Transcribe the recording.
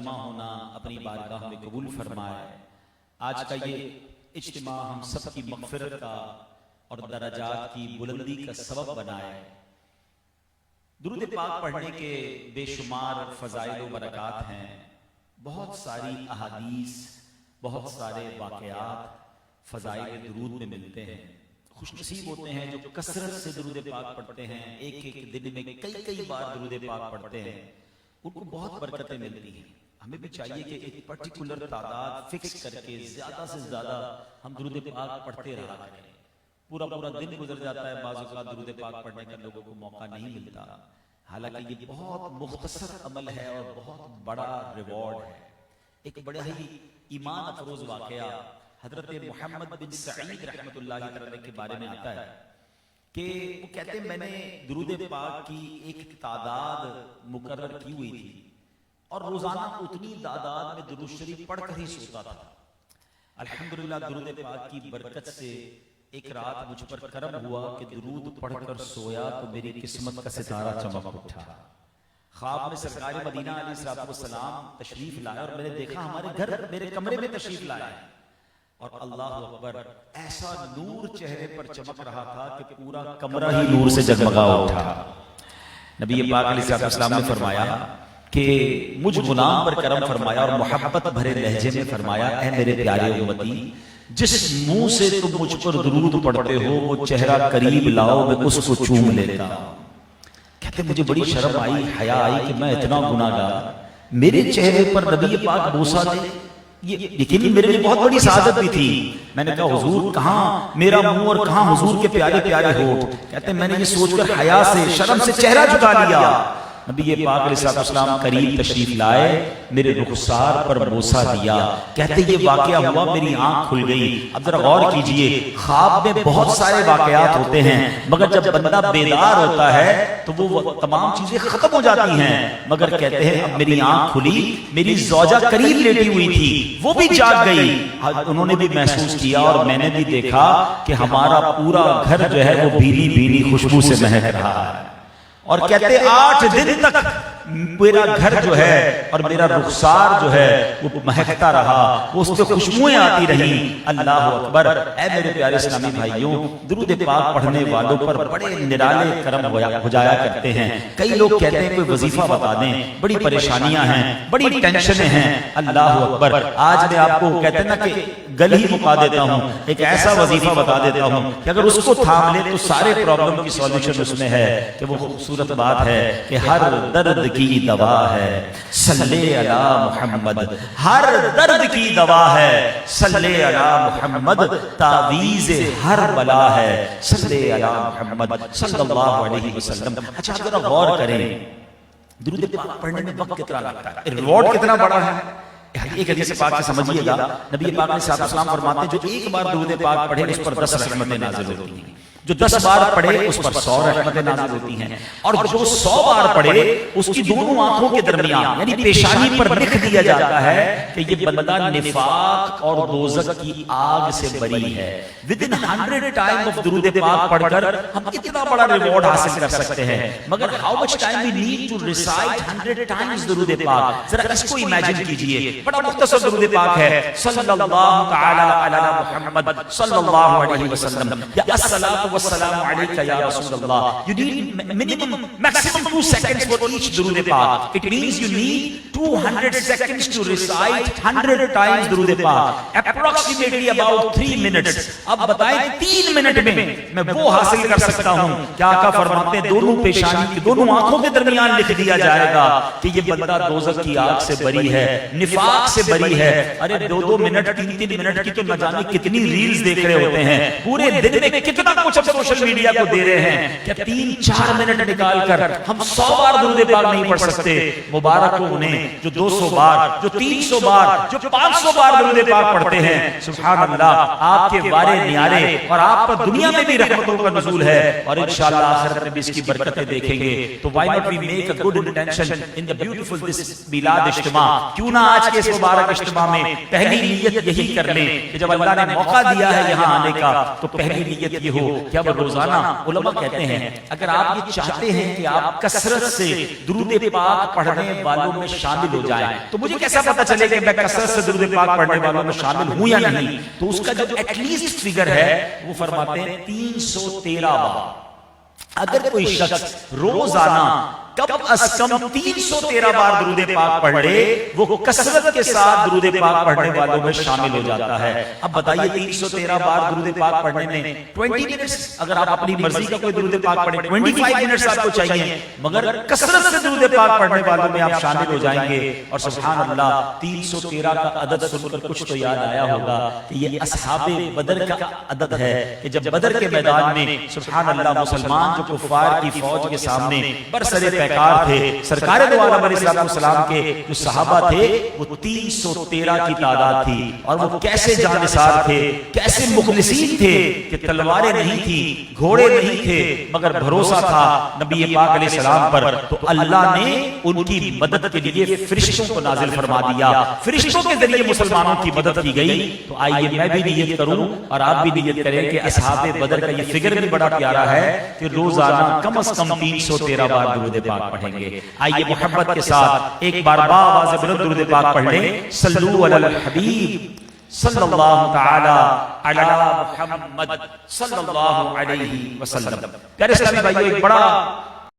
جمع ہونا اپنی بارگاہ میں قبول فرمائے۔ آج کا یہ اجتماع ہم سب کی مغفرت کا اور درجات کی بلندی کا سبب بنائے۔ درود پاک پڑھنے کے بے شمار فضائل و برکات ہیں، بہت ساری احادیث، بہت سارے واقعات فضائل درود میں ملتے ہیں۔ خوش نصیب ہوتے ہیں جو کثرت سے درود پاک پڑھتے ہیں، ایک ایک دن میں کئی بار درود پاک پڑھتے ہیں، ان کو بہت برکتیں ملتی ہیں۔ ہمیں بھی چاہیے کہ ایک پرٹیکولر تعداد فکس کر کے زیادہ سے زیادہ ہم درود پاک پڑھتے رہا کریں۔ پورا دن گزر جاتا ہے، بعض اوقات درود پاک پڑھنے کا لوگوں کو موقع نہیں ملتا، حالانکہ یہ بہت مختصر عمل ہے اور بہت بڑا ریوارڈ ہے۔ ایک بڑا ہی ایمان افروز واقعہ حضرت محمد بن سعید رحمۃ اللہ علیہ کے بارے میں آتا ہے کہ وہ کہتے ہیں میں نے درود پاک کی ایک تعداد مقرر کی ہوئی تھی اور روزانہ اتنی تعداد میں درود شریف پڑھ کر ہی سوتا تھا۔ الحمدللہ درود پاک کی برکت سے ایک رات مجھ پر کرم ہوا کہ درود پڑھ کر سویا تو میری قسمت کا ستارہ چمک اٹھا۔ خواب میں سرکار مدینہ علیہ السلام تشریف لائے اور میں نے دیکھا ہمارے گھر میرے کمرے میں تشریف لائے اور اللہ اکبر ایسا نور چہرے پر چمک رہا تھا کہ پورا کمرہ ہی نور سے جگمگا اٹھا۔ نبی پاک علیہ السلام نے فرمایا کہ مجھ غلام پر کرم فرمایا اور محبت بھرے لہجے میں فرمایا اے میرے پیارے امتی، جس منہ سے تم مجھ پر درود پڑھتے ہو وہ چہرہ قریب لاؤ میں اس کو چوم لیتا ہوں۔ کہتے مجھے بڑی شرم آئی، حیا آئی کہ میں اتنا گناہگار میرے چہرے پر نبی پاک بوسہ دے، یقیناً میرے لیے بہت بڑی سعادت بھی تھی۔ میں نے کہا حضور کہاں میرا منہ اور کہاں حضور کے پیارے پیارے ہونٹ؟ کہتے میں نے یہ سوچ کر حیا سے شرم سے چہرہ جھکا لیا۔ نبی پاک علیہ السلام قریب تشریف لائے، میرے رخسار پر بوسہ دیا۔ کہتے یہ واقعہ ہوا، میری آنکھ کھل گئی۔ اب ذرا غور کیجئے، خواب میں بہت سارے واقعات ہوتے ہیں مگر جب بندہ بیدار ہوتا ہے تو وہ تمام چیزیں ختم ہو جاتی ہیں، مگر کہتے ہیں اب میری آنکھ کھلی، میری زوجہ قریب لیٹی ہوئی تھی وہ بھی جاگ گئی، انہوں نے بھی محسوس کیا اور میں نے بھی دیکھا کہ ہمارا پورا گھر جو ہے وہ بھیلی بھیلی خوشبو سے مہک رہا ہے۔ اور کہتے 8 دن تک میرا گھر جو ہے اور میرا رخسار جو ہے وہ مہکتا رہا، وہ اس پہ خوشبوئیں آتی رہیں۔ اللہ اکبر۔ اے میرے پیارے اسلامی بھائیوں، درود پاک پڑھنے والوں پر بڑے نرالے کرم ہو جایا کرتے ہیں۔ کئی لوگ کہتے ہیں کوئی وظیفہ بتا دیں، بڑی پریشانیاں ہیں، بڑی ٹینشنیں ہیں۔ اللہ اکبر۔ آج میں آپ کو کہتے ہیں نا کہ گل ہی مکا دیتا ہوں، ایک ایسا وظیفہ بتا دیتا ہوں کہ اگر اس کو تھام لے تو سارے پرابلم کی سولوشن اس میں ہے، کہ وہ خوبصورت بات ہے کہ ہر درد کی دوا ہے صلی علی محمد، ہر درد کی دوا ہے صلی علی محمد، تعویذ ہر بلا ہے صلی علی محمد صلی اللہ علیہ وسلم۔ اچھا ذرا غور کریں، درود پاک پڑھنے میں وقت کتنا لگتا ہے، ریوارڈ کتنا بڑا ہے۔ ایک حدیث پاک سے سمجھیے گا، نبی پاک علیہ السلام فرماتے ہیں جو ایک بار درود پاک پڑھے اس پر 10 رحمتیں نازل ہوتی ہیں، جو 10 بار پڑھے اس پر 100 رحمتیں نازل ہوتی ہیں، اور جو 100 بار پڑھے اس کی دونوں آنکھوں کے درمیان یعنی پیشانی پر لکھ دیا جاتا ہے کہ یہ بندہ نفاق اور دوزخ کی آگ سے بری ہے۔ within 100 ٹائم آف درود پاک پڑھ کر ہم اتنا بڑا ریوارڈ حاصل کر سکتے ہیں، مگر how much time we need to recite 100 times درود پاک؟ ذرا اس کو امیجن کیجئے، بڑا مختصر درود پاک ہے، صلی اللہ تعالی علی محمد صلی اللہ علیہ وسلم، یا الصلاۃ والسلام علیک یا رسول اللہ۔ You need maximum 2 seconds for each درود پاک. It means you need 200 seconds to recite 100 times درود پاک. Approximately about 3 minutes. اب بتائیں 3 منٹ میں وہ حاصل کر سکتا ہوں کیا؟ آقا فرماتے ہیں دونوں پیشانی کی دونوں آنکھوں کے درمیان لکھ دیا جائے گا کہ یہ بندہ دوزخ کی آگ سے بری ہے، نفاق سے بری ہے۔ ارے 2 منٹ 3 منٹ کی تو نہ جانے کتنی ریلز دیکھ رہے ہوتے ہیں، پورے دن میں کتنا کچھ سوشل میڈیا کو دے رہے ہیں، کہ 3-4 منٹ نکال کر ہم 100 بار درود پاک نہیں پڑھ سکتے۔ مبارک ہو انہیں جو 200 بار، جو 300 بار، جو 500 بار درود پاک پڑھتے ہیں۔ سبحان اللہ، آپ کے وارے نیارے اور آپ پر دنیا میں بھی رحمتوں کا نزول ہے، اور انشاءاللہ آخرت میں بھی اس کی برکتیں دیکھیں گے۔ تو why not we make a good intention in the beautiful this میلاد اجتماع؟ کیوں نہ آج کے اس مبارک اجتماع میں پہلی نیت یہی کر لیں کہ جب اللہ نے موقع دیا ہے یہاں آنے کا تو پہلی نیت یہ ہو کہ اب روزانہ علماء کہتے ہیں اگر آپ یہ چاہتے ہیں کہ آپ کثرت سے درود پاک پڑھنے والوں میں شامل ہو جائیں، تو مجھے کیسا پتا چلے کہ میں کثرت سے درود پاک پڑھنے والوں میں شامل ہوں یا نہیں؟ تو اس کا جو ایٹ لیسٹ فگر ہے وہ فرماتے ہیں 313 بار۔ اگر کوئی شخص روزانہ کم از کم 313 بار درود پاک پڑھ لے، وہ کثرت کے ساتھ درود پاک پڑھنے والوں میں شامل ہو جاتا ہے۔ اب بتائیے 313 بار درود پاک پڑھنے میں 20 منٹس، اگر آپ اپنی مرضی کا کوئی درود پاک پڑھیں 25 منٹس آپ کو چاہیے، مگر کثرت سے درود پاک پڑھنے والوں میں آپ شامل ہو جائیں گے۔ اور سبحان اللہ 313 کا عدد سن کر کچھ تو یاد آیا ہوگا کہ یہ اصحاب بدر کا عدد ہے، کہ جب بدر کے میدان میں سبحان اللہ مسلمان جو کفار کی فوج کے سامنے برسر پیکار تھے، سرکار دو عالم علیہ السلام کے جو صحابہ تھے وہ 313 کی تعداد تھی، اور وہ کیسے جانثار تھے، کیسے مخلصین تھے کہ تلواریں نہیں تھی، گھوڑے نہیں تھے، مگر بھروسہ تھا نبی پاک علیہ السلام پر۔ تو اللہ نے ان کی مدد کے لیے فرشتوں کو نازل فرما دیا، فرشتوں کے ذریعے مسلمانوں کی مدد کی گئی۔ تو آئیے میں بھی نیت کروں اور آپ بھی نیت کریں کہ اصحاب بدر کا یہ فگر بھی بڑا پیارا ہے کہ روزانہ کم از کم 313 بار درود پاک پڑھیں گے۔ آئیے محبت کے ساتھ ایک بار باآواز بلند درود پاک پڑھ لیں۔ صلو علی الحبیب صلی اللہ تعالی علی محمد صلی اللہ علیہ وسلم۔ پیارے اسلامی بھائیو، ایک بڑا